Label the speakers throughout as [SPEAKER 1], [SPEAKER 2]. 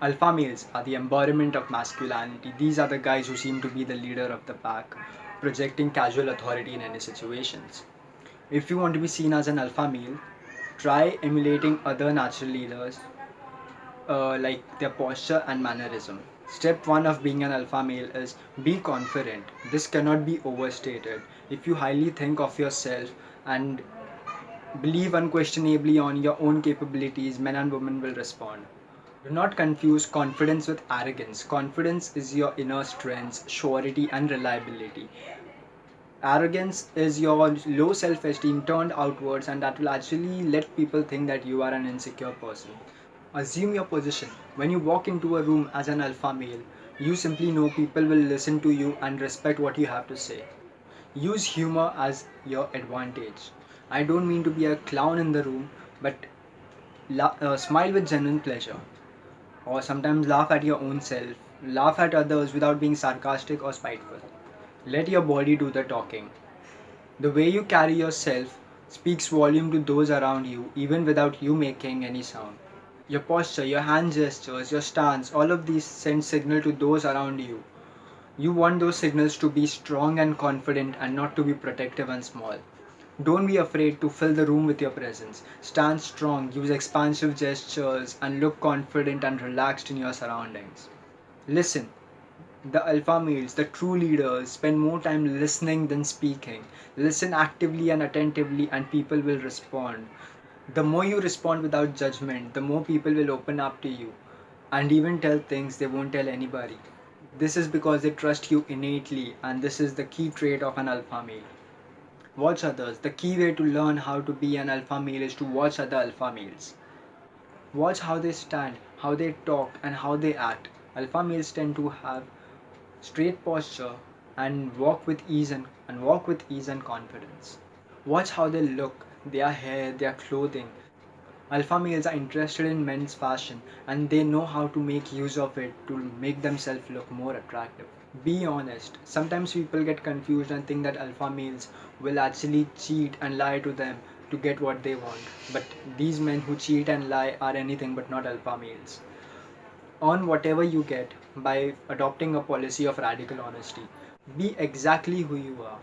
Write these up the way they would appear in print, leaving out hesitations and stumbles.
[SPEAKER 1] Alpha males are the embodiment of masculinity. These are the guys who seem to be the leader of the pack, projecting casual authority in any situations. If you want to be seen as an alpha male, try emulating other natural leaders, like their posture and mannerism. Step 1 of being an alpha male is be confident. This cannot be overstated. If you highly think of yourself and believe unquestionably on your own capabilities, men and women will respond. Do not confuse confidence with arrogance. Confidence is your inner strength, surety, and reliability. Arrogance is your low self esteem turned outwards, and that will actually let people think that you are an insecure person. Assume your position. When you walk into a room as an alpha male, you simply know people will listen to you and respect what you have to say. Use humor as your advantage. I don't mean to be a clown in the room, but smile with genuine pleasure. Or sometimes laugh at your own self. Laugh at others without being sarcastic or spiteful. Let your body do the talking. The way you carry yourself speaks volume to those around you, even without you making any sound. Your posture, your hand gestures, your stance, all of these send signal to those around you. You want those signals to be strong and confident and not to be protective and small. Don't be afraid to fill the room with your presence. Stand strong, use expansive gestures, and look confident and relaxed in your surroundings. Listen. The alpha males, the true leaders, spend more time listening than speaking. Listen actively and attentively, and people will respond. The more you respond without judgment, the more people will open up to you and even tell things they won't tell anybody. This is because they trust you innately, and this is the key trait of an alpha male. Watch others. The key way to learn how to be an alpha male is to watch other alpha males. Watch how they stand, how they talk, and how they act. Alpha males tend to have straight posture and walk with ease and confidence. Watch how they look, their hair, their clothing. Alpha males are interested in men's fashion and they know how to make use of it to make themselves look more attractive. Be honest. Sometimes people get confused and think that alpha males will actually cheat and lie to them to get what they want. But these men who cheat and lie are anything but not alpha males. Earn whatever you get by adopting a policy of radical honesty. Be exactly who you are.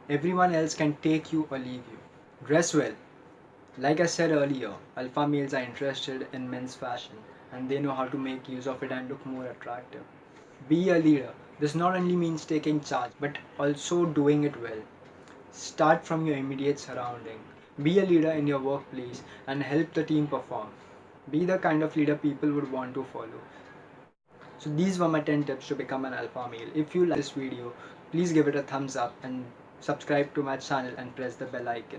[SPEAKER 1] Everyone else can take you or leave you. Dress well. Like I said earlier, alpha males are interested in men's fashion and they know how to make use of it and look more attractive. Be a leader. This not only means taking charge but also doing it well. Start from your immediate surrounding. Be a leader in your workplace and help the team perform. Be the kind of leader people would want to follow. So these were my 10 tips to become an alpha male. If you like this video, please give it a thumbs up and subscribe to my channel and press the bell icon.